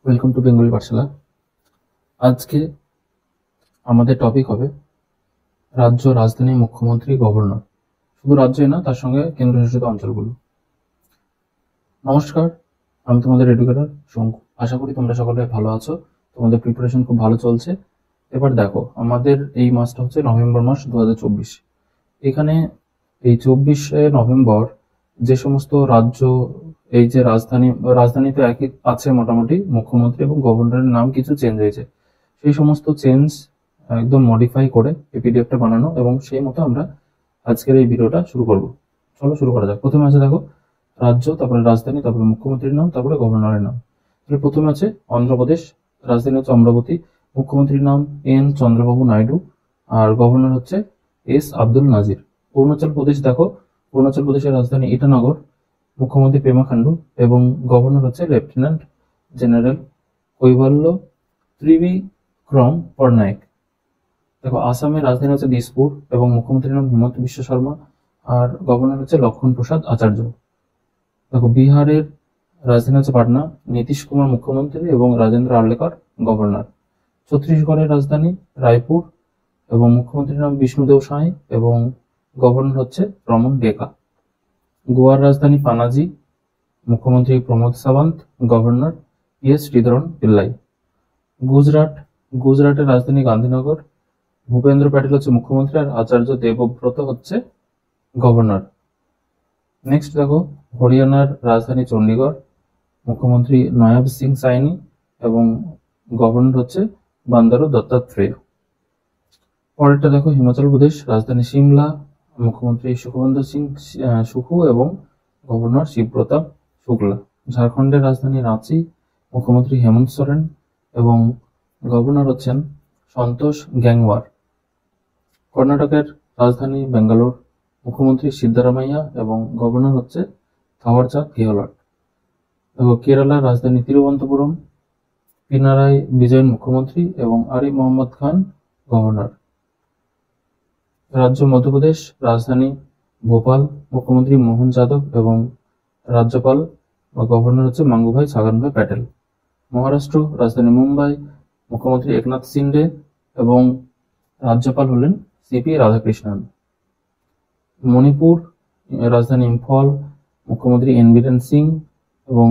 Welcome to Bengali পাঠশালা। আজকে আমাদের topic হবে রাজ্য, রাজধানী, মুখ্যমন্ত্রী, গভর্নর। শুধু রাজ্যই না, তার সঙ্গে কেন্দ্রশাসিত অঞ্চলগুলো। নমস্কার, আমি তোমাদের এডুকেটর শঙ্কু। আশা করি তোমরা সকলে ভালো আছো, তোমাদের প্রিপারেশন খুব ভালো চলছে। এবার দেখো, আমাদের এই মাসটা হচ্ছে নভেম্বর মাস 2024। এখানে এই 24শে নভেম্বর যে সমস্ত রাজ্য, এই যে রাজধানী তো একই আছে মোটামুটি, মুখ্যমন্ত্রী এবং গভর্নরের নাম কিছু চেঞ্জ হয়েছে। সেই সমস্ত চেঞ্জ একদম মডিফাই করে এই পিডিএফটা বানানো, এবং সেই মতো আমরা আজকের এই ভিডিওটা শুরু করব। চলো শুরু করা যাক। প্রথমে আছে দেখো রাজ্য, তারপরে রাজধানী, তারপরে মুখ্যমন্ত্রীর নাম, তারপরে গভর্নরের নাম। তাহলে প্রথমে আছে অন্ধ্রপ্রদেশ। রাজধানী হচ্ছে অমরাবতী। মুখ্যমন্ত্রীর নাম এন চন্দ্রবাবু নাইডু, আর গভর্নর হচ্ছে এস আব্দুল নাজির। অরুণাচল প্রদেশ দেখো, অরুণাচল প্রদেশের রাজধানী ইটানগর। মুখ্যমন্ত্রী পেমা খান্ডু এবং গভর্নর হচ্ছে লেফটেন্যান্ট জেনারেল কৈবল্য ত্রিবিক্রম পটনায়ক। দেখো আসামের রাজধানী হচ্ছে দিসপুর এবং মুখ্যমন্ত্রীর নাম হিমন্ত বিশ্ব শর্মা, আর গভর্নর হচ্ছে লক্ষণ প্রসাদ আচার্য। দেখো বিহারের রাজধানী হচ্ছে পাটনা। নীতিশ কুমার মুখ্যমন্ত্রী এবং রাজেন্দ্র আর্লেকর গভর্নর। ছত্তিশগড়ের রাজধানী রায়পুর এবং মুখ্যমন্ত্রীর নাম বিষ্ণুদেব সাঁই এবং গভর্নর হচ্ছে রমন ডেকা। গোয়ার রাজধানী পানাজি। মুখ্যমন্ত্রী প্রমোদ সাওয়ান্ত, গভর্নর এস শ্রীধরন পিল্লাই। গুজরাটের রাজধানী গান্ধীনগর। ভূপেন্দ্র প্যাটেল হচ্ছে মুখ্যমন্ত্রী, আর আচার্য দেবব্রত হচ্ছে গভর্নর। নেক্সট দেখো হরিয়ানার রাজধানী চণ্ডীগড়। মুখ্যমন্ত্রী নয়াব সিং সাইনি এবং গভর্নর হচ্ছে বান্দারু দত্তাত্রেয়। পরেরটা দেখো হিমাচল প্রদেশ। রাজধানী সিমলা। মুখ্যমন্ত্রী সুখবন্ত সিং সুখু এবং গভর্নর শিবপ্রতাপ শুক্লা। ঝাড়খণ্ডের রাজধানী রাঁচি। মুখ্যমন্ত্রী হেমন্ত সোরেন এবং গভর্নর হচ্ছেন সন্তোষ গ্যাংওয়ার। কর্ণাটকের রাজধানী বেঙ্গালোর। মুখ্যমন্ত্রী সিদ্ধারামাইয়া এবং গভর্নর হচ্ছে থাওয়ারচাঁদ গেহলট। দেখো কেরালার রাজধানী তিরুবনন্তপুরম। পিনারাই বিজয়ন মুখ্যমন্ত্রী এবং আরিফ মোহাম্মদ খান গভর্নর। রাজ্য মধ্যপ্রদেশ। রাজধানী ভোপাল। মুখ্যমন্ত্রী মোহন যাদব এবং রাজ্যপাল বা গভর্নর হচ্ছে মাঙ্গুভাই ছাগনভাই প্যাটেল। মহারাষ্ট্র রাজধানী মুম্বাই। মুখ্যমন্ত্রী একনাথ শিন্ডে এবং রাজ্যপাল হলেন সিপি রাধাকৃষ্ণন। মণিপুর রাজধানী ইম্ফল। মুখ্যমন্ত্রী এন বীরেন সিং এবং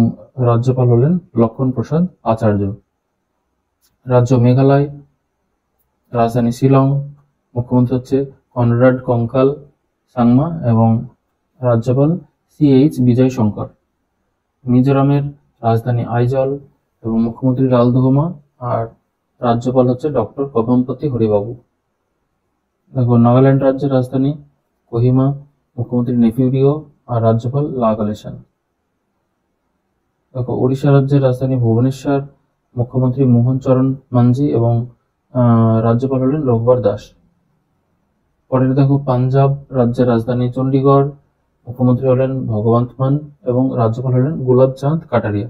রাজ্যপাল হলেন লক্ষণ প্রসাদ আচার্য। রাজ্য মেঘালয়। রাজধানী শিলং। মুখ্যমন্ত্রী হচ্ছে কনরাড কঙ্কাল সাংমা এবং রাজ্যপাল সিএইচ বিজয় শঙ্কর। মিজোরামের রাজধানী আইজল এবং মুখ্যমন্ত্রী লালদোহমা, আর রাজ্যপাল হচ্ছে ডক্টর কভমপতি হরিবাবু। দেখো নাগাল্যান্ড রাজ্যের রাজধানী কোহিমা। মুখ্যমন্ত্রী নেফিউরিও আর রাজ্যপাল লাগলেশন। দেখো ওড়িশা রাজ্যের রাজধানী ভুবনেশ্বর। মুখ্যমন্ত্রী মোহন চরণ মাঞ্জি এবং রাজ্যপাল হলেন রঘুবার দাস। পরের দেখো পাঞ্জাব রাজ্যের রাজধানী চণ্ডীগড়। মুখ্যমন্ত্রী হলেন ভগবন্ত মান এবং রাজ্যপাল হলেন গুলাব চাঁদ কাটারিয়া।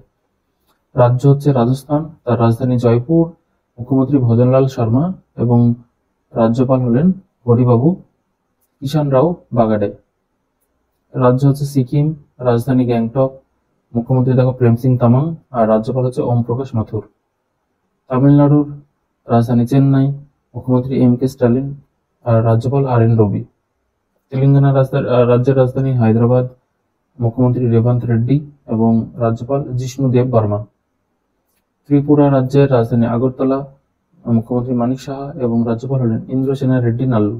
রাজ্য হচ্ছে রাজস্থান, তার রাজধানী জয়পুর। মুখ্যমন্ত্রী ভজনলাল শর্মা এবং রাজ্যপাল হলেন হরিবাবু কিষান রাও বাগাডে। রাজ্য হচ্ছে সিকিম, রাজধানী গ্যাংটক। মুখ্যমন্ত্রী দেখো প্রেম সিং তামাং আর রাজ্যপাল হচ্ছে ওম প্রকাশ মাথুর। তামিলনাড়ুর রাজধানী চেন্নাই। মুখ্যমন্ত্রী এম কে স্টালিন আর রাজ্যপাল আর এন রবি। তেলেঙ্গানা রাজ্যের রাজধানী হায়দ্রাবাদ। মুখ্যমন্ত্রী রেবন্ত রেড্ডি এবং রাজ্যপাল জিষ্ণু দেব বর্মা। ত্রিপুরা রাজ্যের রাজধানী আগরতলা। মুখ্যমন্ত্রী মানিক সাহা এবং রাজ্যপাল হলেন ইন্দ্রসেনা রেড্ডি নাল্লু।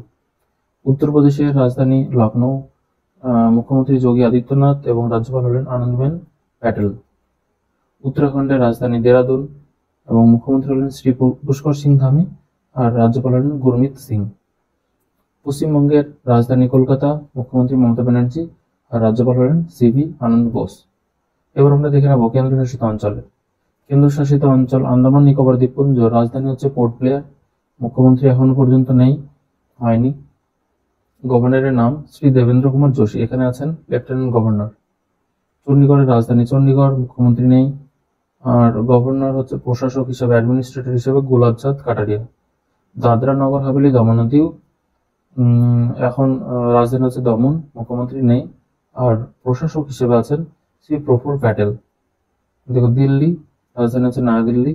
উত্তরপ্রদেশের রাজধানী লখনৌ। মুখ্যমন্ত্রী যোগী আদিত্যনাথ এবং রাজ্যপাল হলেন আনন্দবেন প্যাটেল। উত্তরাখণ্ডের রাজধানী দেরাদুন এবং মুখ্যমন্ত্রী হলেন শ্রী পুষ্কর সিং ধামি আর রাজ্যপাল হলেন গুরমিত সিং। পশ্চিমবঙ্গের রাজধানী কলকাতা। মুখ্যমন্ত্রী মমতা ব্যানার্জি আর রাজ্যপাল হলেন সিভি আনন্দ বোস। এবার আমরা দেখে নেব কেন্দ্রশাসিত অঞ্চলে। কেন্দ্রশাসিত অঞ্চল আন্দামান নিকোবর দ্বীপপুঞ্জ। রাজধানী হচ্ছে পোর্ট ব্লেয়ার। মুখ্যমন্ত্রী এখনো পর্যন্ত হয়নি। গভর্নরের নাম শ্রী দেবেন্দ্র কুমার যোশী, এখানে আছেন লেফটেন্যান্ট গভর্নর। চণ্ডীগড়ের রাজধানী চণ্ডীগড়। মুখ্যমন্ত্রী নেই, আর গভর্নর হচ্ছে প্রশাসক হিসেবে, অ্যাডমিনিস্ট্রেটর হিসেবে গুলাব চাঁদ কাটারিয়া। দাদরা নগর হাভেলি দমন ও দিউ, এখন রাজধানী হচ্ছে দমন। মুখ্যমন্ত্রী নেই, আর প্রশাসক হিসেবে আছেন শ্রী প্রফুল্ল প্যাটেল। দেখো দিল্লি, রাজধানী হচ্ছে নয়াদিল্লি।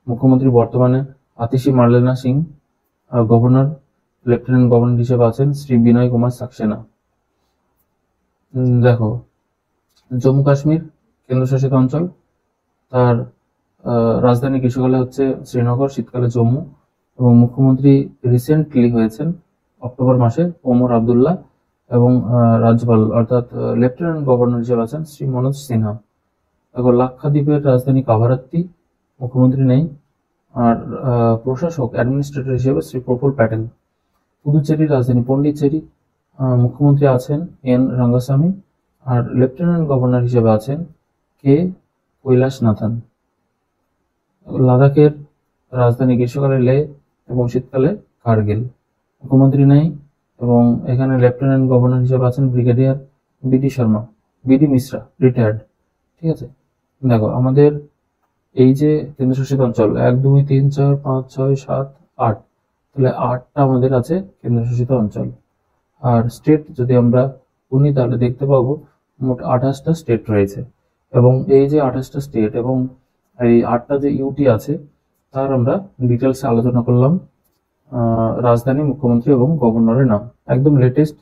মুখ্যমন্ত্রী বর্তমানে আতিশি মার্লেনা সিং, আর গভর্নর লেফটেন্যান্ট গভর্নর হিসেবে আছেন শ্রী বিনয় কুমার সাক্সেনা। দেখো, জম্মু কাশ্মীর কেন্দ্রশাসিত অঞ্চল, তার রাজধানী গ্রীষ্মকালে হচ্ছে শ্রীনগর, শীতকালে জম্মু, এবং মুখ্যমন্ত্রী রিসেন্টলি হয়েছেন অক্টোবর মাসে ওমর আবদুল্লাহ, এবং রাজ্যপাল অর্থাৎ লেফটেন্যান্ট গভর্নর হিসেবে আছেন শ্রী মনোজ সিনহা। দেখো, লাক্ষাদ্বীপের রাজধানী কাভারাত্তি, মুখ্যমন্ত্রী নেই, আর প্রশাসক অ্যাডমিনিস্ট্রেটর হিসেবে শ্রী প্রফুল প্যাটেল। পুদুচেরির রাজধানী পন্ডিচেরি, মুখ্যমন্ত্রী আছেন এন রঙ্গাস্বামী, আর লেফটেন্যান্ট গভর্নর হিসেবে আছেন কে কৈলাসনাথন। লাদাখের রাজধানী গ্রীষ্মকালে লে এবং শীতকালে কার্গিল, মুখ্যমন্ত্রী নেই, এবং এখানে লেফটেন্যান্ট গভর্নর হিসেবে আছেন ব্রিগেডিয়ার বিডি মিশ্রা, রিটায়ার্ড। ঠিক আছে, দেখো আমাদের এই যে কেন্দ্রশাসিত অঞ্চল 1, 2, 3, 4, 5, 6, 7, 8, তাহলে 8টা আমাদের আছে কেন্দ্রশাসিত অঞ্চল। আর স্টেট যদি আমরা গুনি তাহলে দেখতে পাবো মোট 28টা স্টেট রয়েছে, এবং এই যে 28টা স্টেট এবং এই 8টা যে ইউটি আছে তার আমরা ডিটেলসে আলোচনা করলাম। রাজধানী, মুখ্যমন্ত্রী এবং গভর্নরের নাম একদম লেটেস্ট।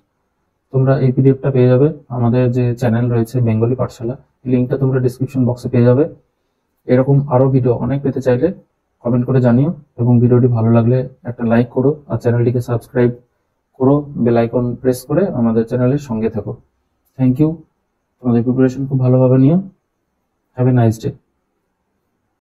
তোমরা এই পিডিএফটা পেয়ে যাবে আমাদের যে চ্যানেল রয়েছে বেঙ্গলি পাঠশালা, লিঙ্কটা তোমরা ডিসক্রিপশন বক্সে পেয়ে যাবে। এরকম আরো ভিডিও অনেক পেতে চাইলে কমেন্ট করে জানিও, এবং ভিডিওটি ভালো লাগলে একটা লাইক করো, আর চ্যানেলটিকে সাবস্ক্রাইব করো, বেল আইকন প্রেস করে আমাদের চ্যানেলের সঙ্গে থাকো। Thank you. তোমাদের প্রিপারেশন খুব ভালোভাবে নিও। Have a nice day.